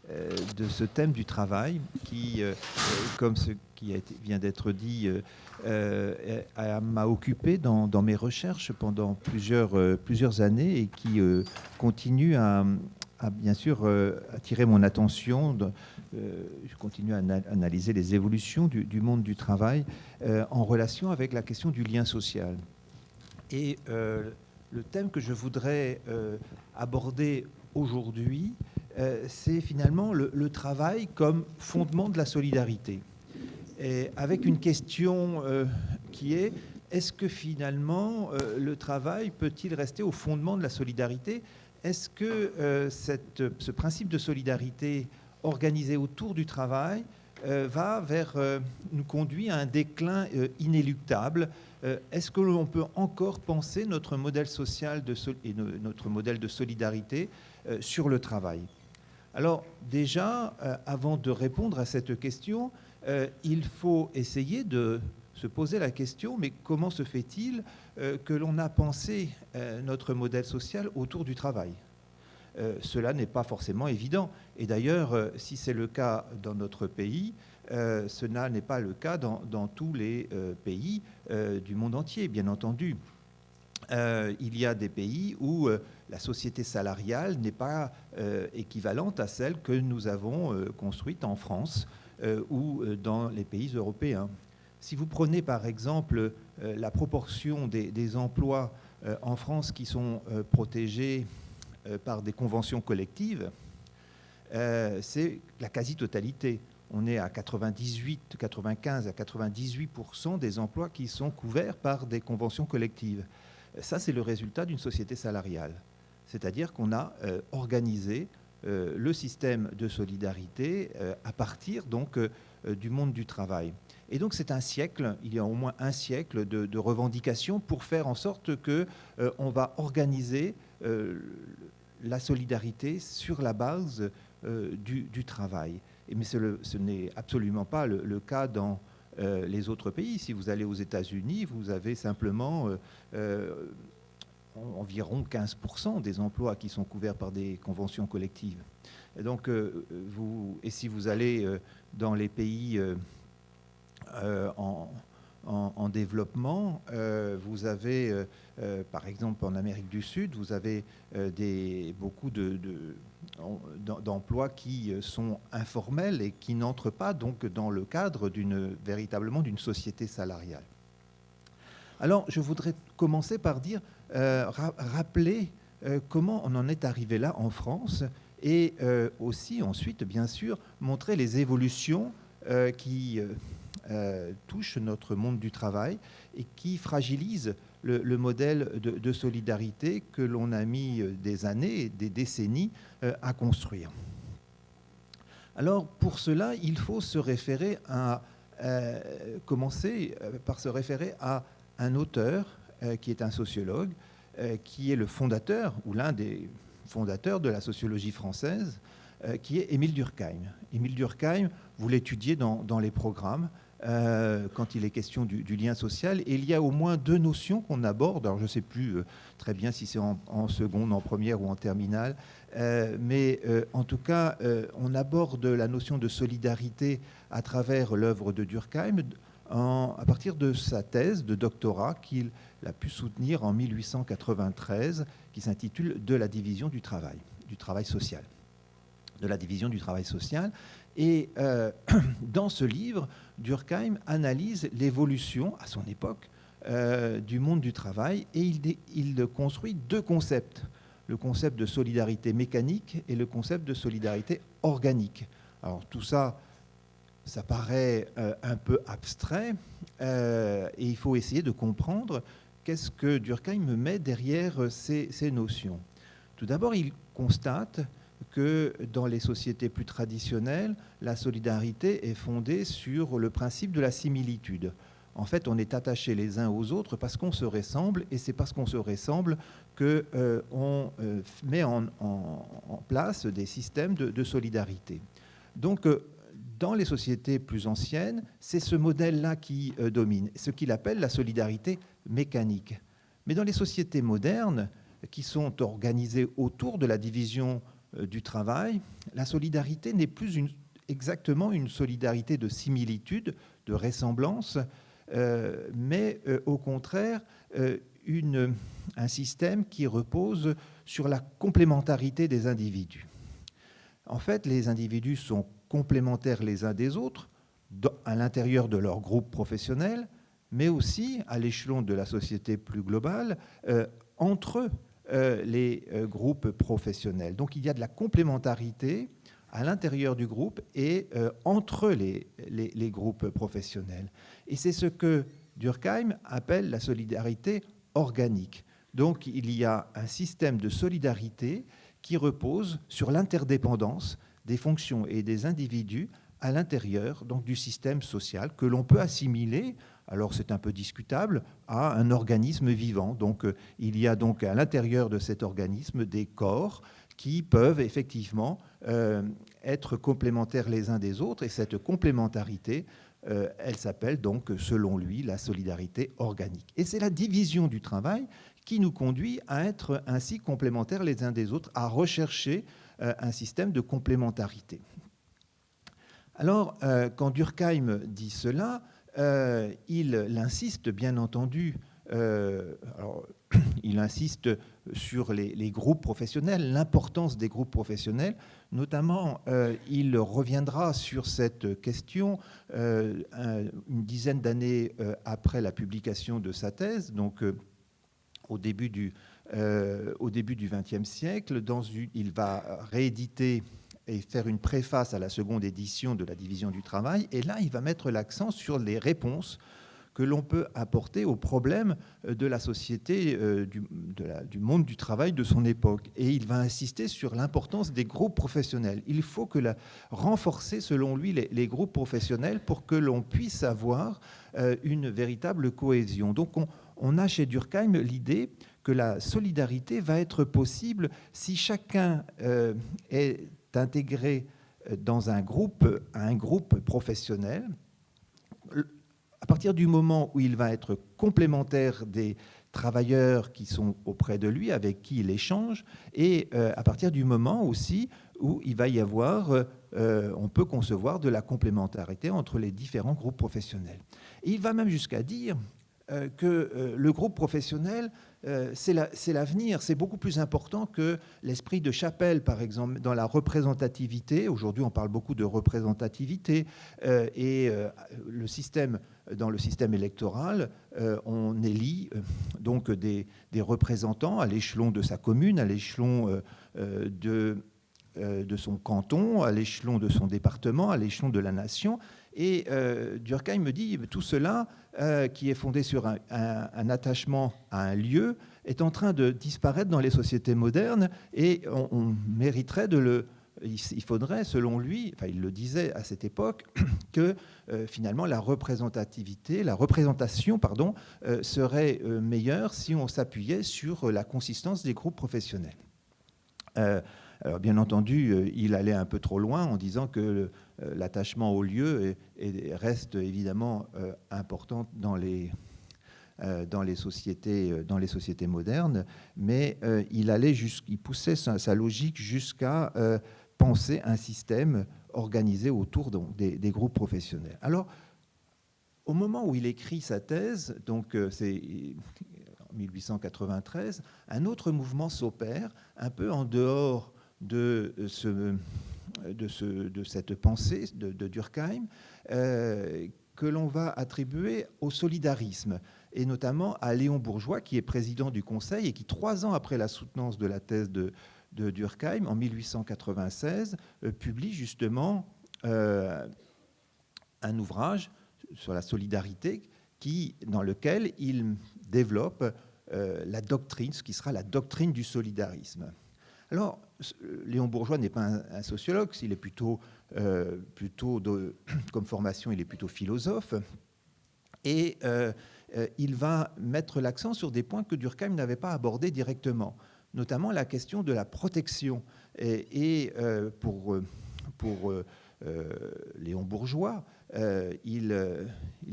de ce thème du travail qui, comme ce qui vient d'être dit, m'a occupé dans mes recherches pendant plusieurs années et qui continue à bien sûr attirer mon attention. Je continue à analyser les évolutions du monde du travail en relation avec la question du lien social. Et le thème que je voudrais aborder aujourd'hui, c'est finalement le travail comme fondement de la solidarité. Et avec une question qui est: est-ce que finalement le travail peut-il rester au fondement de la solidarité? Est-ce que ce principe de solidarité organisé autour du travail nous conduit à un déclin inéluctable? Est-ce que l'on peut encore penser notre modèle social et notre modèle de solidarité sur le travail? Alors déjà, avant de répondre à cette question, il faut essayer de se poser la question, mais comment se fait-il que l'on a pensé notre modèle social autour du travail? Cela n'est pas forcément évident. Et d'ailleurs, si c'est le cas dans notre pays, cela n'est pas le cas dans tous les pays du monde entier, bien entendu. Il y a des pays où la société salariale n'est pas équivalente à celle que nous avons construite en France ou dans les pays européens. Si vous prenez par exemple la proportion des emplois en France qui sont protégés par des conventions collectives, c'est la quasi-totalité. On est à 95 à 98% des emplois qui sont couverts par des conventions collectives. Ça, c'est le résultat d'une société salariale. C'est-à-dire qu'on a organisé le système de solidarité à partir donc du monde du travail. Et donc c'est un siècle, il y a au moins un siècle de revendications pour faire en sorte qu'on va organiser la solidarité sur la base du travail. Mais ce n'est absolument pas le cas dans les autres pays. Si vous allez aux États-Unis, vous avez simplement environ 15% des emplois qui sont couverts par des conventions collectives. Et donc, et si vous allez dans les pays en développement, vous avez, par exemple en Amérique du Sud, vous avez beaucoup d'emplois qui sont informels et qui n'entrent pas donc dans le cadre véritablement d'une société salariale. Alors, je voudrais commencer par rappeler comment on en est arrivé là en France et aussi ensuite, bien sûr, montrer les évolutions qui touchent notre monde du travail et qui fragilisent le modèle de solidarité que l'on a mis des années, des décennies à construire. Alors, pour cela, il faut commencer par se référer à un auteur qui est un sociologue, qui est le fondateur ou l'un des fondateurs de la sociologie française, qui est Émile Durkheim. Émile Durkheim, vous l'étudiez dans les programmes quand il est question du lien social. Et il y a au moins deux notions qu'on aborde. Alors je ne sais plus très bien si c'est en seconde, en première ou en terminale. Mais en tout cas, on aborde la notion de solidarité à travers l'œuvre de Durkheim à partir de sa thèse de doctorat qu'il a pu soutenir en 1893, qui s'intitule « De la division du travail social ». De la division du travail social. Et dans ce livre, Durkheim analyse l'évolution, à son époque, du monde du travail, et il construit deux concepts. Le concept de solidarité mécanique et le concept de solidarité organique. Alors tout ça, ça paraît un peu abstrait, et il faut essayer de comprendre qu'est-ce que Durkheim met derrière ces notions. Tout d'abord, il constate que dans les sociétés plus traditionnelles, la solidarité est fondée sur le principe de la similitude. En fait, on est attachés les uns aux autres parce qu'on se ressemble, et c'est parce qu'on se ressemble qu'on met en place des systèmes de solidarité. Donc, dans les sociétés plus anciennes, c'est ce modèle-là qui domine, ce qu'il appelle la solidarité mécanique. Mais dans les sociétés modernes, qui sont organisées autour de la division du travail, la solidarité n'est plus exactement une solidarité de similitude, de ressemblance, mais au contraire un système qui repose sur la complémentarité des individus. En fait, les individus sont complémentaires les uns des autres à l'intérieur de leur groupe professionnel, mais aussi à l'échelon de la société plus globale, entre les groupes professionnels. Donc il y a de la complémentarité à l'intérieur du groupe et entre les groupes professionnels. Et c'est ce que Durkheim appelle la solidarité organique. Donc il y a un système de solidarité qui repose sur l'interdépendance des fonctions et des individus à l'intérieur donc, du système social que l'on peut assimiler, alors c'est un peu discutable, à un organisme vivant. Donc il y a donc à l'intérieur de cet organisme des corps qui peuvent effectivement être complémentaires les uns des autres, et cette complémentarité, elle s'appelle donc, selon lui, la solidarité organique. Et c'est la division du travail qui nous conduit à être ainsi complémentaires les uns des autres, à rechercher un système de complémentarité. Alors, quand Durkheim dit cela, il insiste bien entendu, il insiste sur les groupes professionnels, l'importance des groupes professionnels. Notamment, il reviendra sur cette question une dizaine d'années après la publication de sa thèse, donc au début du XXe siècle. Il va rééditer et faire une préface à la seconde édition de la division du travail. Et là, il va mettre l'accent sur les réponses que l'on peut apporter aux problèmes de la société, du monde du travail de son époque. Et il va insister sur l'importance des groupes professionnels. Il faut renforcer, selon lui, les groupes professionnels pour que l'on puisse avoir une véritable cohésion. Donc, on a chez Durkheim l'idée que la solidarité va être possible si chacun est intégré dans un groupe professionnel. À partir du moment où il va être complémentaire des travailleurs qui sont auprès de lui, avec qui il échange, et à partir du moment aussi où il va y avoir, on peut concevoir de la complémentarité entre les différents groupes professionnels. Et il va même jusqu'à dire que le groupe professionnel, c'est l'avenir, c'est beaucoup plus important que l'esprit de chapelle, par exemple, dans la représentativité. Aujourd'hui, on parle beaucoup de représentativité, et dans le système électoral, on élit donc des représentants à l'échelon de sa commune, à l'échelon de son canton, à l'échelon de son département, à l'échelon de la nation. Et Durkheim me dit, tout cela, qui est fondé sur un attachement à un lieu, est en train de disparaître dans les sociétés modernes, et on mériterait il faudrait, selon lui, enfin il le disait à cette époque, que finalement la représentation serait meilleure si on s'appuyait sur la consistance des groupes professionnels. Alors bien entendu, il allait un peu trop loin en disant que l'attachement au lieu reste évidemment important dans les sociétés modernes, mais il poussait sa logique jusqu'à penser un système organisé autour des groupes professionnels. Alors, au moment où il écrit sa thèse, donc c'est 1893, un autre mouvement s'opère, un peu en dehors de cette pensée de Durkheim, que l'on va attribuer au solidarisme, et notamment à Léon Bourgeois, qui est président du Conseil et qui, 3 ans après la soutenance de la thèse de Durkheim, en 1896, publie justement un ouvrage sur la solidarité dans lequel il développe la doctrine, ce qui sera la doctrine du solidarisme. Alors, Léon Bourgeois n'est pas un sociologue, il est plutôt comme formation, il est plutôt philosophe, et il va mettre l'accent sur des points que Durkheim n'avait pas abordés directement, notamment la question de la protection. Et pour Léon Bourgeois, il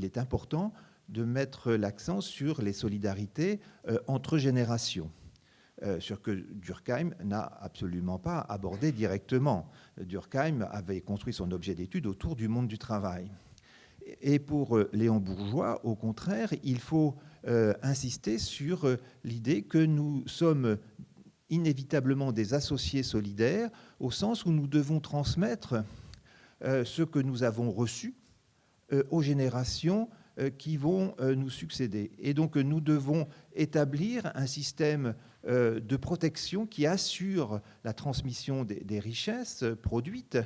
est important de mettre l'accent sur les solidarités entre générations. sur que Durkheim n'a absolument pas abordé directement. Durkheim avait construit son objet d'étude autour du monde du travail. Et pour Léon Bourgeois, au contraire, il faut insister sur l'idée que nous sommes inévitablement des associés solidaires, au sens où nous devons transmettre ce que nous avons reçu aux générations qui vont nous succéder. Et donc nous devons établir un système de protection qui assure la transmission des richesses produites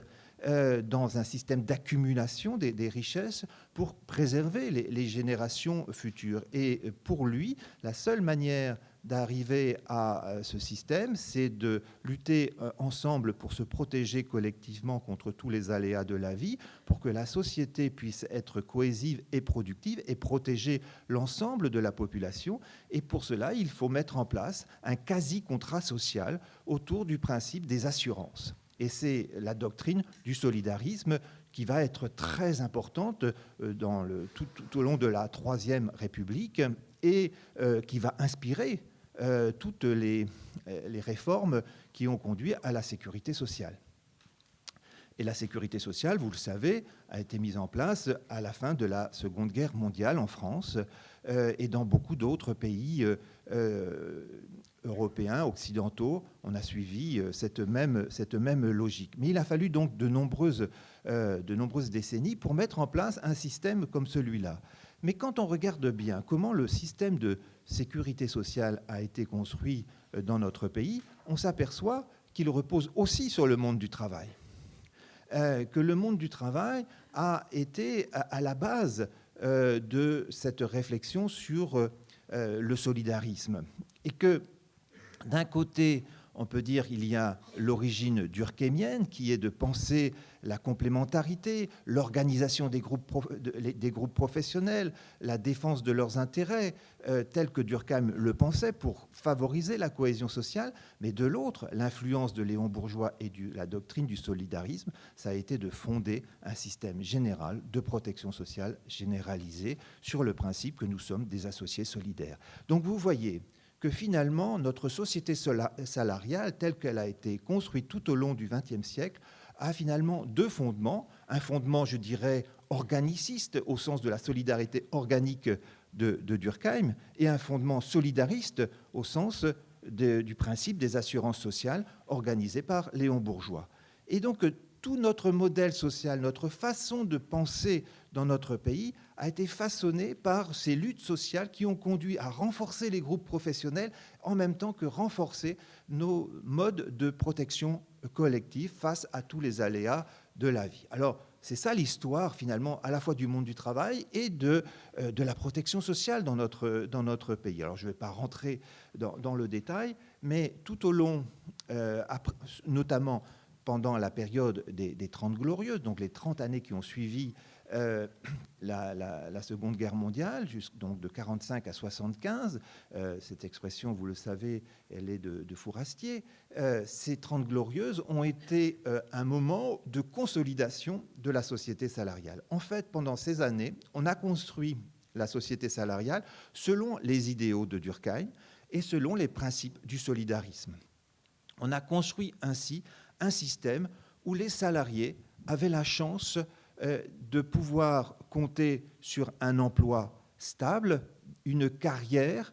dans un système d'accumulation des richesses pour préserver les générations futures. Et pour lui, la seule manière d'arriver à ce système, c'est de lutter ensemble pour se protéger collectivement contre tous les aléas de la vie, pour que la société puisse être cohésive et productive et protéger l'ensemble de la population. Et pour cela, il faut mettre en place un quasi-contrat social autour du principe des assurances. Et c'est la doctrine du solidarisme qui va être très importante tout au long de la Troisième République et qui va inspirer toutes les réformes qui ont conduit à la sécurité sociale. Et la sécurité sociale, vous le savez, a été mise en place à la fin de la Seconde Guerre mondiale en France et dans beaucoup d'autres pays européens, occidentaux. On a suivi cette même logique. Mais il a fallu donc de nombreuses décennies pour mettre en place un système comme celui-là. Mais quand on regarde bien comment le système de sécurité sociale a été construit dans notre pays, on s'aperçoit qu'il repose aussi sur le monde du travail. Que le monde du travail a été à la base de cette réflexion sur le solidarisme. Et que, d'un côté, on peut dire qu'il y a l'origine durkheimienne qui est de penser la complémentarité, l'organisation des groupes professionnels, la défense de leurs intérêts, tel que Durkheim le pensait pour favoriser la cohésion sociale. Mais de l'autre, l'influence de Léon Bourgeois et la doctrine du solidarisme, ça a été de fonder un système général de protection sociale généralisée sur le principe que nous sommes des associés solidaires. Donc vous voyez que finalement, notre société salariale, telle qu'elle a été construite tout au long du XXe siècle, a finalement deux fondements. Un fondement, je dirais, organiciste, au sens de la solidarité organique de Durkheim, et un fondement solidariste, au sens du principe des assurances sociales organisées par Léon Bourgeois. Et donc, tout notre modèle social, notre façon de penser dans notre pays a été façonné par ces luttes sociales qui ont conduit à renforcer les groupes professionnels en même temps que renforcer nos modes de protection collective face à tous les aléas de la vie. Alors, c'est ça l'histoire finalement à la fois du monde du travail et de la protection sociale dans notre pays. Alors, je ne vais pas rentrer dans le détail, mais tout au long, notamment pendant la période des 30 Glorieuses, donc les 30 années qui ont suivi la Seconde Guerre mondiale, donc de 45 à 75, cette expression, vous le savez, elle est de Fourastier, ces 30 Glorieuses ont été un moment de consolidation de la société salariale. En fait, pendant ces années, on a construit la société salariale selon les idéaux de Durkheim et selon les principes du solidarisme. On a construit ainsi un système où les salariés avaient la chance de pouvoir compter sur un emploi stable, une carrière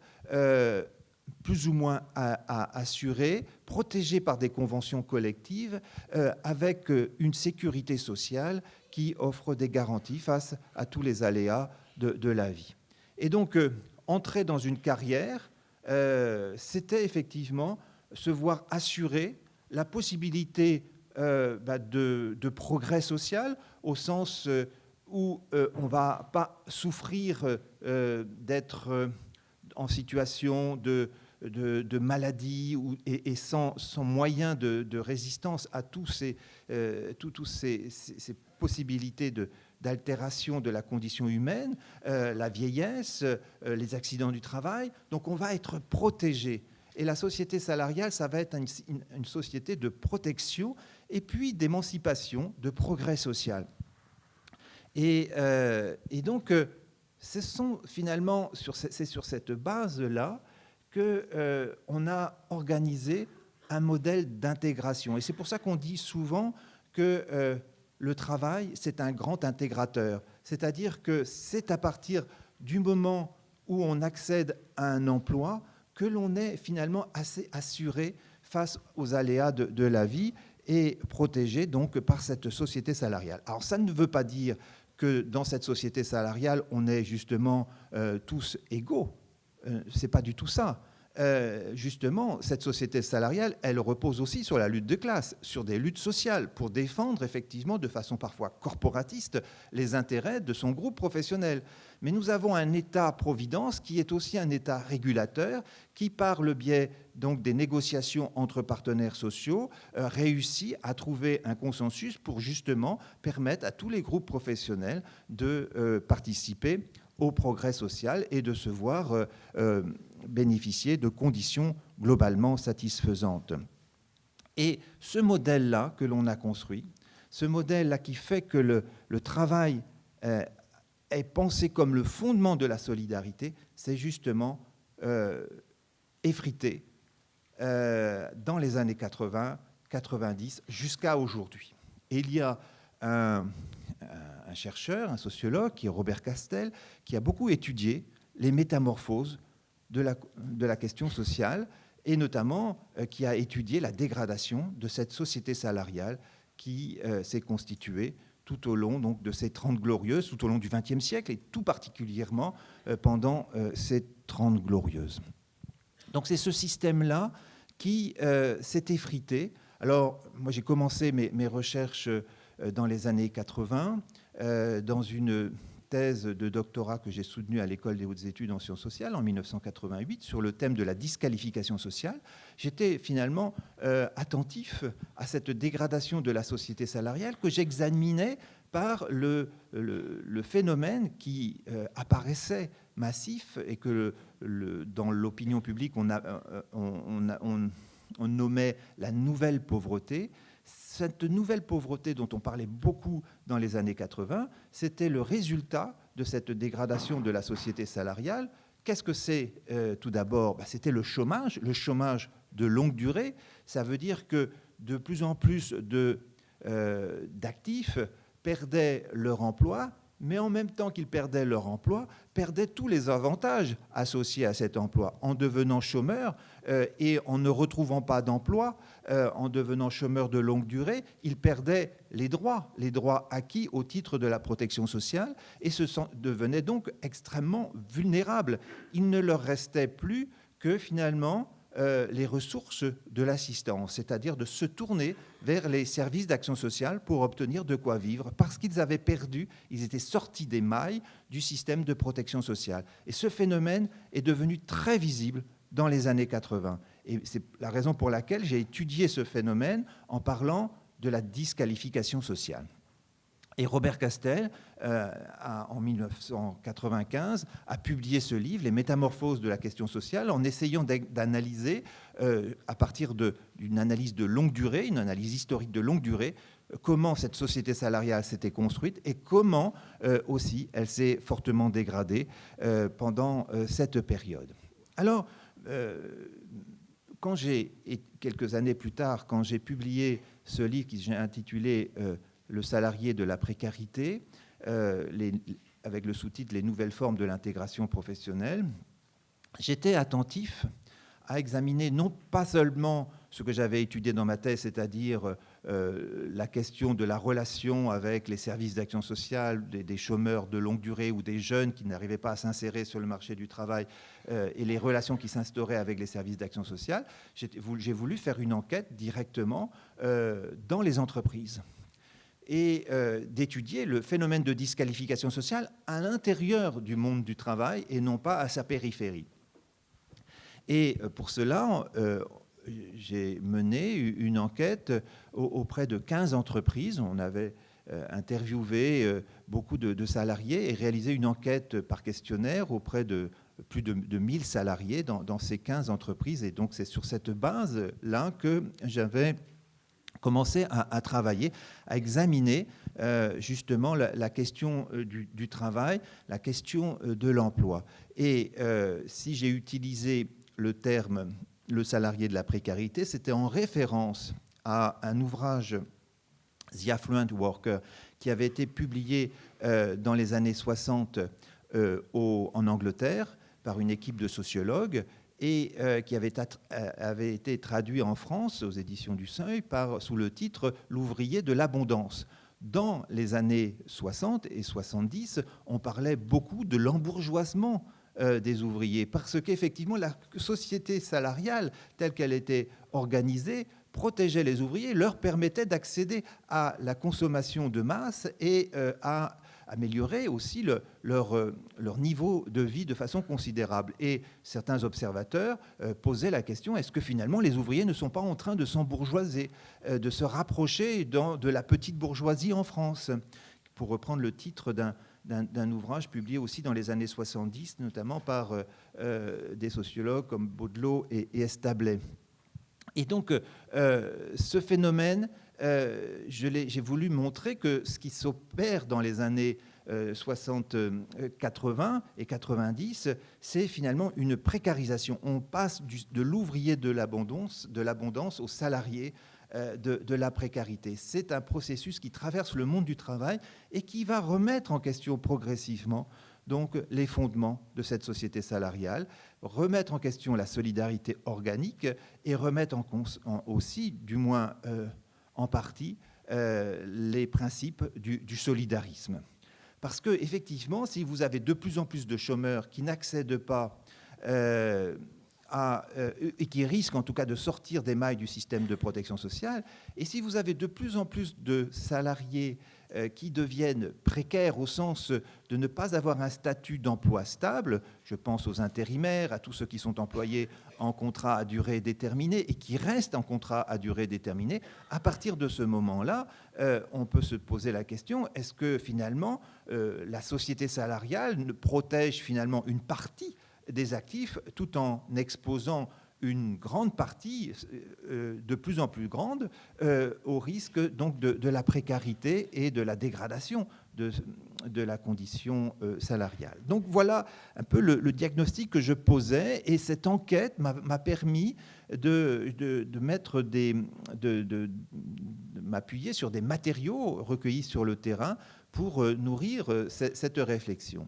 plus ou moins assurée, protégée par des conventions collectives, avec une sécurité sociale qui offre des garanties face à tous les aléas de la vie. Et donc, entrer dans une carrière, c'était effectivement se voir assurer la possibilité de progrès social, au sens où on ne va pas souffrir d'être en situation de maladie et sans moyen de résistance à toutes ces possibilités d'altération de la condition humaine, la vieillesse, les accidents du travail. Donc on va être protégé. Et la société salariale, ça va être une société de protection et puis d'émancipation, de progrès social. Et donc, c'est sur cette base-là qu'on a organisé un modèle d'intégration. Et c'est pour ça qu'on dit souvent que le travail, c'est un grand intégrateur. C'est-à-dire que c'est à partir du moment où on accède à un emploi que l'on est finalement assez assuré face aux aléas de la vie et protégé donc par cette société salariale. Alors ça ne veut pas dire que dans cette société salariale, on est justement tous égaux. C'est pas du tout ça. Justement, cette société salariale, elle repose aussi sur la lutte de classe, sur des luttes sociales, pour défendre effectivement de façon parfois corporatiste les intérêts de son groupe professionnel. Mais nous avons un État-providence qui est aussi un État régulateur, qui par le biais donc des négociations entre partenaires sociaux réussit à trouver un consensus pour justement permettre à tous les groupes professionnels de participer au progrès social et de se voir bénéficier de conditions globalement satisfaisantes. Et ce modèle-là que l'on a construit, ce modèle-là qui fait que le travail est pensé comme le fondement de la solidarité, c'est justement effrité dans les années 80, 90, jusqu'à aujourd'hui. Et il y a un chercheur, un sociologue, qui est Robert Castel, qui a beaucoup étudié les métamorphoses de la question sociale et notamment qui a étudié la dégradation de cette société salariale qui s'est constituée tout au long donc, de ces 30 glorieuses, tout au long du XXe siècle et tout particulièrement pendant ces 30 glorieuses. Donc c'est ce système-là qui s'est effrité. Alors moi j'ai commencé mes recherches dans les années 80 dans une thèse de doctorat que j'ai soutenue à l'École des hautes études en sciences sociales en 1988 sur le thème de la disqualification sociale. J'étais finalement attentif à cette dégradation de la société salariale que j'examinais par le phénomène qui apparaissait massif et que dans l'opinion publique on nommait la nouvelle pauvreté. Cette nouvelle pauvreté dont on parlait beaucoup dans les années 80, c'était le résultat de cette dégradation de la société salariale. Qu'est-ce que c'est tout d'abord ? C'était le chômage de longue durée. Ça veut dire que de plus en plus d'actifs perdaient leur emploi, mais en même temps qu'ils perdaient leur emploi, perdaient tous les avantages associés à cet emploi. En devenant chômeurs et en ne retrouvant pas d'emploi, en devenant chômeurs de longue durée, ils perdaient les droits acquis au titre de la protection sociale et devenaient donc extrêmement vulnérables. Il ne leur restait plus que finalement les ressources de l'assistance, c'est-à-dire de se tourner vers les services d'action sociale pour obtenir de quoi vivre, parce qu'ils avaient perdu, ils étaient sortis des mailles du système de protection sociale. Et ce phénomène est devenu très visible dans les années 80. Et c'est la raison pour laquelle j'ai étudié ce phénomène en parlant de la disqualification sociale. Et Robert Castel, en 1995, a publié ce livre, Les métamorphoses de la question sociale, en essayant d'analyser, à partir d'une analyse de longue durée, une analyse historique de longue durée, comment cette société salariale s'était construite et comment aussi elle s'est fortement dégradée pendant cette période. Alors, quelques années plus tard, quand j'ai publié ce livre que j'ai intitulé Le salarié de la précarité, avec le sous-titre « Les nouvelles formes de l'intégration professionnelle », j'étais attentif à examiner non pas seulement ce que j'avais étudié dans ma thèse, c'est-à-dire la question de la relation avec les services d'action sociale, des chômeurs de longue durée ou des jeunes qui n'arrivaient pas à s'insérer sur le marché du travail et les relations qui s'instauraient avec les services d'action sociale. J'ai voulu faire une enquête directement dans les entreprises et d'étudier le phénomène de disqualification sociale à l'intérieur du monde du travail et non pas à sa périphérie. Et pour cela, j'ai mené une enquête auprès de 15 entreprises. On avait interviewé beaucoup de salariés et réalisé une enquête par questionnaire auprès de plus de 1000 salariés dans ces 15 entreprises. Et donc c'est sur cette base-là que j'avais commencé à travailler, à examiner justement la question du travail, la question de l'emploi. Et si j'ai utilisé le terme « le salarié de la précarité », c'était en référence à un ouvrage « The Affluent Worker » qui avait été publié dans les années 60 en Angleterre par une équipe de sociologues et qui avait été traduit en France aux éditions du Seuil sous le titre « L'ouvrier de l'abondance ». Dans les années 60 et 70, on parlait beaucoup de l'embourgeoisement des ouvriers, parce qu'effectivement, la société salariale, telle qu'elle était organisée, protégeait les ouvriers, leur permettait d'accéder à la consommation de masse et à améliorer aussi leur niveau de vie de façon considérable. Et certains observateurs posaient la question, est-ce que finalement les ouvriers ne sont pas en train de s'embourgeoiser, de se rapprocher de la petite bourgeoisie en France? Pour reprendre le titre d'un ouvrage publié aussi dans les années 70, notamment par des sociologues comme Baudelot et Establet. Et donc, ce phénomène, j'ai voulu montrer que ce qui s'opère dans les années 60, 80 et 90, c'est finalement une précarisation. On passe de l'ouvrier de l'abondance au salarié de la précarité. C'est un processus qui traverse le monde du travail et qui va remettre en question progressivement donc les fondements de cette société salariale, remettre en question la solidarité organique et remettre aussi, du moins en partie, les principes du solidarisme. Parce que effectivement, si vous avez de plus en plus de chômeurs qui n'accèdent pas et qui risquent en tout cas de sortir des mailles du système de protection sociale, et si vous avez de plus en plus de salariés qui deviennent précaires au sens de ne pas avoir un statut d'emploi stable, je pense aux intérimaires, à tous ceux qui sont employés en contrat à durée déterminée et qui restent en contrat à durée déterminée, à partir de ce moment-là, on peut se poser la question, est-ce que finalement la société salariale protège finalement une partie des actifs tout en exposant une grande partie, de plus en plus grande, au risque donc de la précarité et de la dégradation de la condition salariale. Donc voilà un peu le diagnostic que je posais, et cette enquête m'a permis de m'appuyer sur des matériaux recueillis sur le terrain pour nourrir cette réflexion.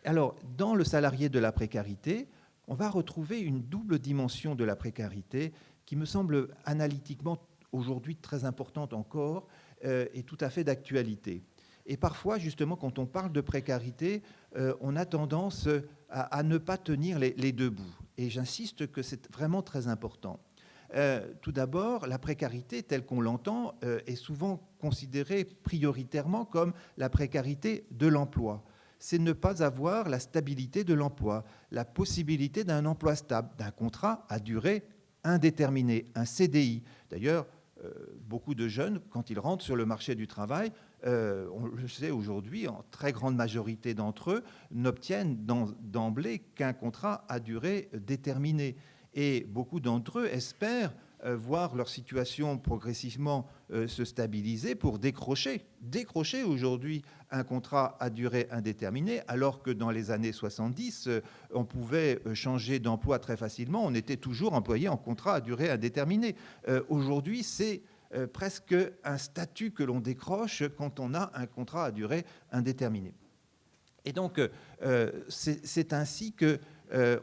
Alors, dans le salarié de la précarité, on va retrouver une double dimension de la précarité qui me semble analytiquement aujourd'hui très importante encore et tout à fait d'actualité. Et parfois, justement, quand on parle de précarité, on a tendance à ne pas tenir les deux bouts. Et j'insiste que c'est vraiment très important. Tout d'abord, la précarité, telle qu'on l'entend, est souvent considérée prioritairement comme la précarité de l'emploi. C'est ne pas avoir la stabilité de l'emploi, la possibilité d'un emploi stable, d'un contrat à durée indéterminée, un CDI. D'ailleurs, beaucoup de jeunes, quand ils rentrent sur le marché du travail, on le sait aujourd'hui, en très grande majorité d'entre eux, n'obtiennent d'emblée qu'un contrat à durée déterminée. Et beaucoup d'entre eux espèrent voir leur situation progressivement se stabiliser pour décrocher aujourd'hui un contrat à durée indéterminée, alors que dans les années 70, on pouvait changer d'emploi très facilement, on était toujours employé en contrat à durée indéterminée. Aujourd'hui, c'est presque un statut que l'on décroche quand on a un contrat à durée indéterminée. Et donc, c'est ainsi que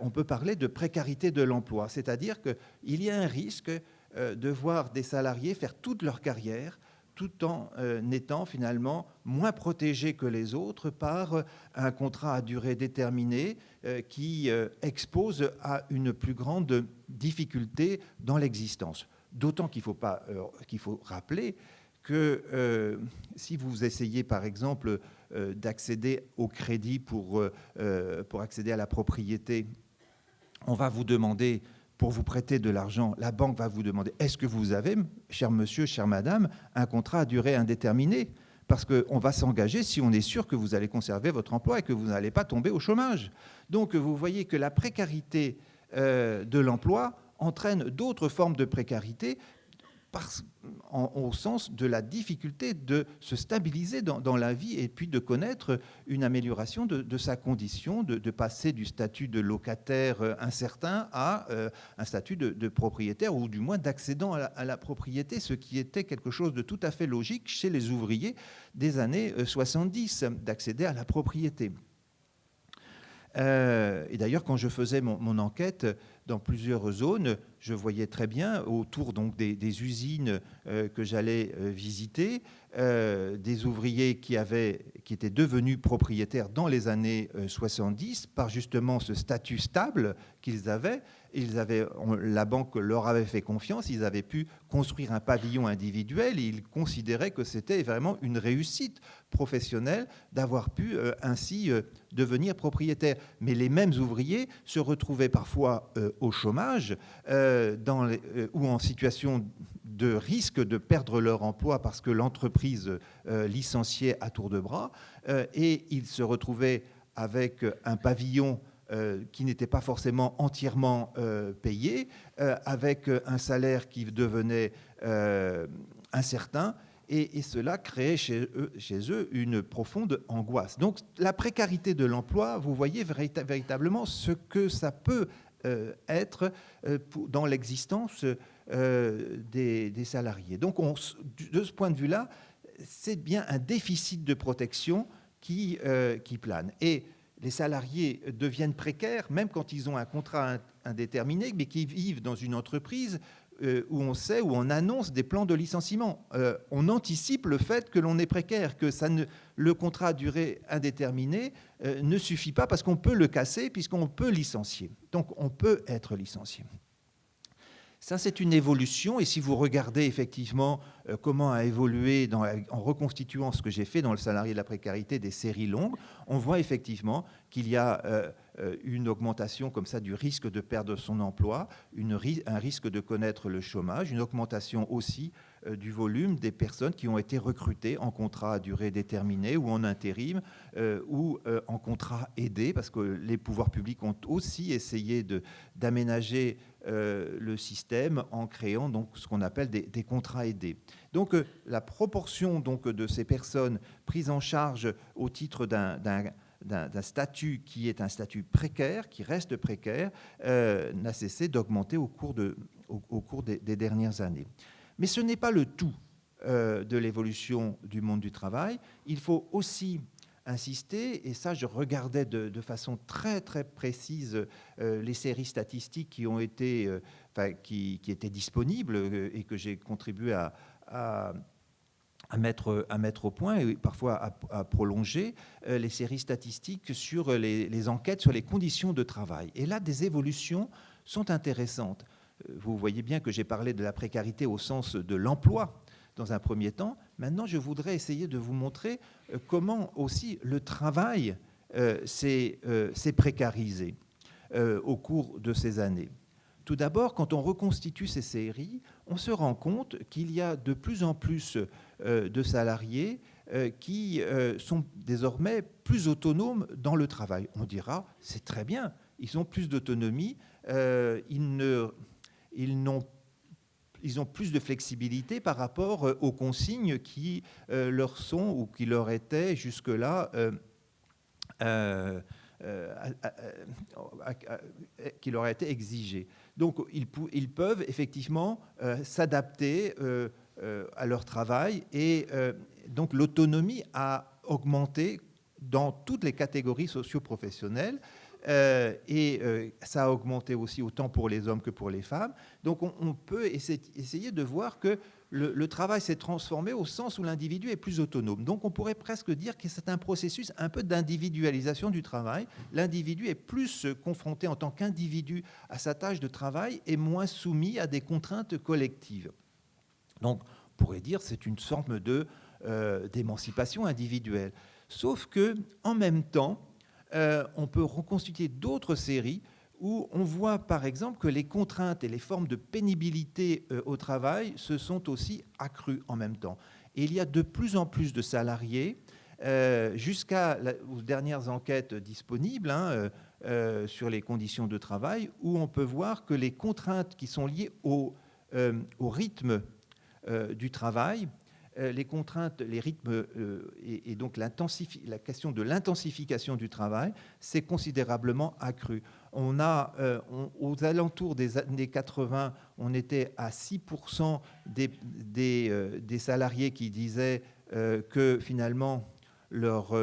on peut parler de précarité de l'emploi, c'est-à-dire qu'il y a un risque de voir des salariés faire toute leur carrière tout en étant finalement moins protégés que les autres par un contrat à durée déterminée qui expose à une plus grande difficulté dans l'existence. D'autant qu'il faut rappeler que si vous essayez par exemple d'accéder au crédit pour accéder à la propriété, on va vous demander, pour vous prêter de l'argent, la banque va vous demander, est-ce que vous avez, cher monsieur, chère madame, un contrat à durée indéterminée? Parce qu'on va s'engager si on est sûr que vous allez conserver votre emploi et que vous n'allez pas tomber au chômage. Donc vous voyez que la précarité de l'emploi entraîne d'autres formes de précarité au sens de la difficulté de se stabiliser dans la vie et puis de connaître une amélioration de sa condition, de passer du statut de locataire incertain à un statut de propriétaire ou du moins d'accédant à la propriété, ce qui était quelque chose de tout à fait logique chez les ouvriers des années 70, d'accéder à la propriété. Et d'ailleurs, quand je faisais mon enquête dans plusieurs zones, je voyais très bien autour donc des usines que j'allais visiter, des ouvriers qui étaient devenus propriétaires dans les années 70 par justement ce statut stable qu'ils avaient. La banque leur avait fait confiance, ils avaient pu construire un pavillon individuel et ils considéraient que c'était vraiment une réussite professionnelle d'avoir pu ainsi devenir propriétaire. Mais les mêmes ouvriers se retrouvaient parfois au chômage ou en situation de risque de perdre leur emploi parce que l'entreprise licenciait à tour de bras et ils se retrouvaient avec un pavillon qui n'était pas forcément entièrement payé, avec un salaire qui devenait incertain, et cela créait chez eux une profonde angoisse. Donc la précarité de l'emploi, vous voyez véritablement ce que ça peut être dans l'existence des salariés. Donc de ce point de vue-là, c'est bien un déficit de protection qui plane. Et les salariés deviennent précaires, même quand ils ont un contrat indéterminé, mais qui vivent dans une entreprise où on annonce des plans de licenciement. On anticipe le fait que l'on est précaire, que le contrat à durée indéterminée ne suffit pas parce qu'on peut le casser, puisqu'on peut licencier. Donc on peut être licencié. Ça, c'est une évolution. Et si vous regardez effectivement comment a évolué en reconstituant ce que j'ai fait dans le salarié de la précarité des séries longues, on voit effectivement qu'il y a une augmentation comme ça du risque de perdre son emploi, un risque de connaître le chômage, une augmentation aussi du volume des personnes qui ont été recrutées en contrat à durée déterminée ou en intérim ou en contrat aidé, parce que les pouvoirs publics ont aussi essayé d'aménager le système en créant donc ce qu'on appelle des contrats aidés. Donc la proportion donc de ces personnes prises en charge au titre d'un statut qui est un statut précaire, qui reste précaire, n'a cessé d'augmenter au cours des dernières années. Mais ce n'est pas le tout de l'évolution du monde du travail. Il faut aussi insister, et ça je regardais de façon très très précise les séries statistiques qui étaient disponibles et que j'ai contribué à mettre au point et parfois à prolonger les séries statistiques sur les enquêtes sur les conditions de travail. Et là, des évolutions sont intéressantes. Vous voyez bien que j'ai parlé de la précarité au sens de l'emploi dans un premier temps. Maintenant, je voudrais essayer de vous montrer comment aussi le travail s'est précarisé au cours de ces années. Tout d'abord, quand on reconstitue ces séries, on se rend compte qu'il y a de plus en plus de salariés qui sont désormais plus autonomes dans le travail. On dira, c'est très bien, ils ont plus d'autonomie, ils ont plus de flexibilité par rapport aux consignes qui leur sont ou qui leur étaient jusque-là qui leur a été exigées. Donc ils peuvent effectivement s'adapter à leur travail et donc l'autonomie a augmenté dans toutes les catégories socio-professionnelles. Ça a augmenté aussi autant pour les hommes que pour les femmes. Donc on peut essayer de voir que le travail s'est transformé au sens où l'individu est plus autonome. Donc on pourrait presque dire que c'est un processus un peu d'individualisation du travail. L'individu est plus confronté en tant qu'individu à sa tâche de travail et moins soumis à des contraintes collectives. Donc on pourrait dire que c'est une sorte d'émancipation individuelle. Sauf qu'en même temps, on peut reconstituer d'autres séries où on voit par exemple que les contraintes et les formes de pénibilité au travail se sont aussi accrues en même temps. Et il y a de plus en plus de salariés, jusqu'aux dernières enquêtes disponibles sur les conditions de travail, où on peut voir que les contraintes qui sont liées au rythme du travail, les contraintes, les rythmes et donc la question de l'intensification du travail s'est considérablement accrue. Aux alentours des années 80, on était à 6% des salariés qui disaient que finalement leurs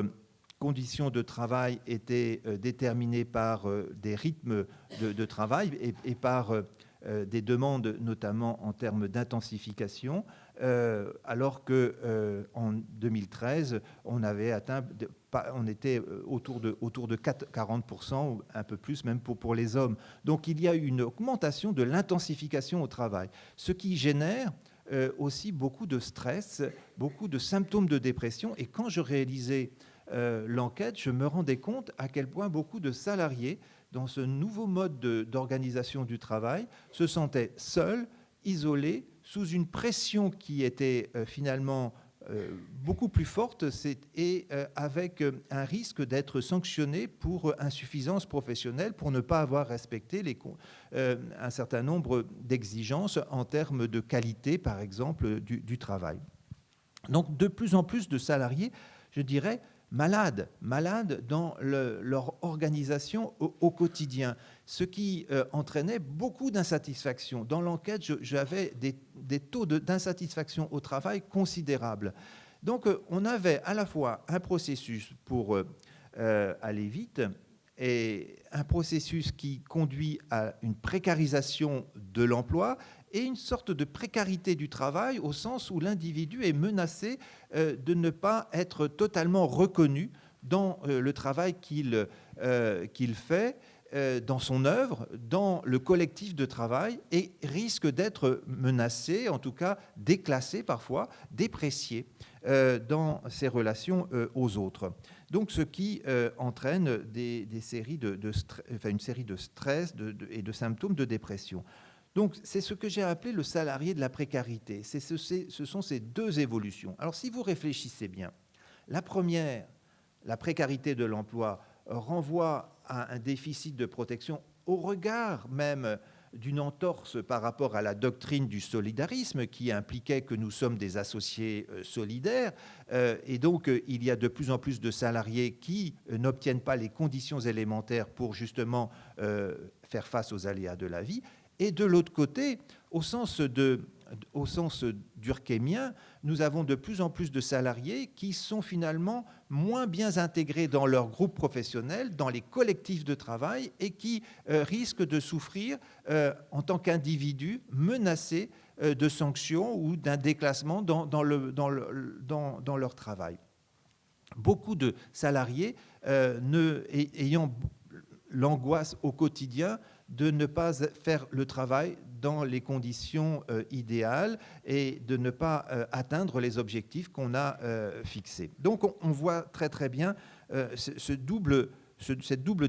conditions de travail étaient déterminées par des rythmes de travail et par des demandes, notamment en termes d'intensification, alors qu'en 2013, on avait atteint, on était autour de 40%, ou un peu plus même pour les hommes. Donc il y a une augmentation de l'intensification au travail, ce qui génère aussi beaucoup de stress, beaucoup de symptômes de dépression. Et quand je réalisais l'enquête, je me rendais compte à quel point beaucoup de salariés, dans ce nouveau mode d'organisation du travail, se sentaient seuls, isolés, sous une pression qui était finalement beaucoup plus forte et avec un risque d'être sanctionné pour insuffisance professionnelle, pour ne pas avoir respecté un certain nombre d'exigences en termes de qualité, par exemple, du travail. Donc de plus en plus de salariés, je dirais, malades dans leur organisation au quotidien, ce qui entraînait beaucoup d'insatisfaction. Dans l'enquête, j'avais des taux d'insatisfaction au travail considérables. Donc on avait à la fois un processus pour aller vite et un processus qui conduit à une précarisation de l'emploi et une sorte de précarité du travail au sens où l'individu est menacé de ne pas être totalement reconnu dans le travail qu'il fait, dans son œuvre, dans le collectif de travail, et risque d'être menacé, en tout cas déclassé parfois, déprécié dans ses relations aux autres. Donc ce qui entraîne une série de stress et de symptômes de dépression. Donc, c'est ce que j'ai appelé le salarié de la précarité. Ce sont ces deux évolutions. Alors, si vous réfléchissez bien, la première, la précarité de l'emploi, renvoie à un déficit de protection au regard même d'une entorse par rapport à la doctrine du solidarisme qui impliquait que nous sommes des associés solidaires. Et donc, il y a de plus en plus de salariés qui n'obtiennent pas les conditions élémentaires pour justement faire face aux aléas de la vie. Et de l'autre côté, au sens durkheimien, nous avons de plus en plus de salariés qui sont finalement moins bien intégrés dans leur groupe professionnel, dans les collectifs de travail, et qui risquent de souffrir en tant qu'individus menacés de sanctions ou d'un déclassement dans leur travail. Beaucoup de salariés ayant l'angoisse au quotidien de ne pas faire le travail dans les conditions idéales et de ne pas atteindre les objectifs qu'on a fixés. Donc on voit très très bien cette double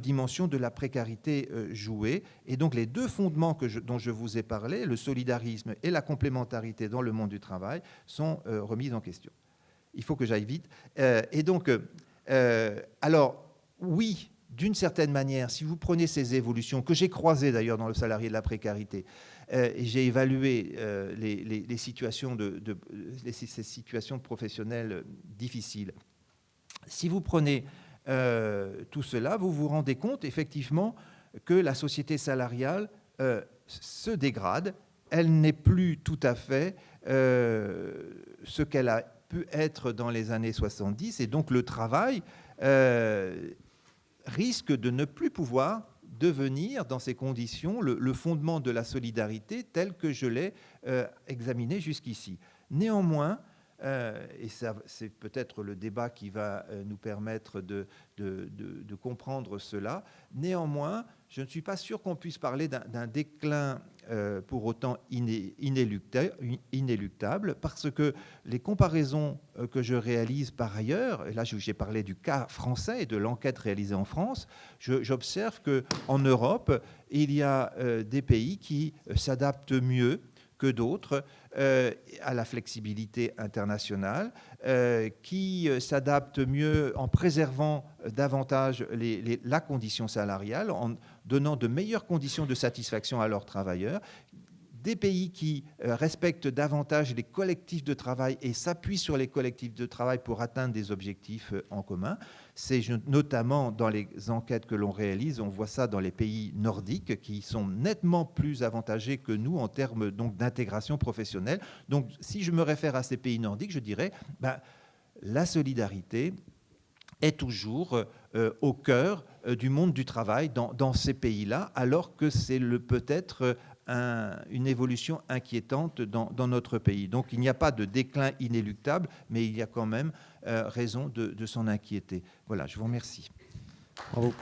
dimension de la précarité jouée. Et donc les deux fondements dont je vous ai parlé, le solidarisme et la complémentarité dans le monde du travail, sont remis en question. Il faut que j'aille vite. Alors, oui, d'une certaine manière, si vous prenez ces évolutions, que j'ai croisées d'ailleurs dans le salarié de la précarité, et j'ai évalué les situations ces situations professionnelles difficiles, si vous prenez tout cela, vous vous rendez compte effectivement que la société salariale se dégrade, elle n'est plus tout à fait ce qu'elle a pu être dans les années 70, et donc le travail risque de ne plus pouvoir devenir, dans ces conditions, le fondement de la solidarité tel que je l'ai examiné jusqu'ici. Néanmoins, et c'est peut-être le débat qui va nous permettre de comprendre cela, néanmoins, je ne suis pas sûr qu'on puisse parler d'un déclin pour autant inéluctable, parce que les comparaisons que je réalise par ailleurs, et là j'ai parlé du cas français et de l'enquête réalisée en France, j'observe qu'en Europe, il y a des pays qui s'adaptent mieux que d'autres à la flexibilité internationale, qui s'adaptent mieux en préservant davantage la condition salariale, en donnant de meilleures conditions de satisfaction à leurs travailleurs, des pays qui respectent davantage les collectifs de travail et s'appuient sur les collectifs de travail pour atteindre des objectifs en commun. C'est notamment dans les enquêtes que l'on réalise, on voit ça dans les pays nordiques qui sont nettement plus avantagés que nous en termes donc d'intégration professionnelle. Donc si je me réfère à ces pays nordiques, je dirais la solidarité est toujours au cœur du monde du travail dans ces pays-là, alors que c'est peut-être une évolution inquiétante dans notre pays. Donc il n'y a pas de déclin inéluctable, mais il y a quand même raison de s'en inquiéter. Voilà, je vous remercie. Bravo.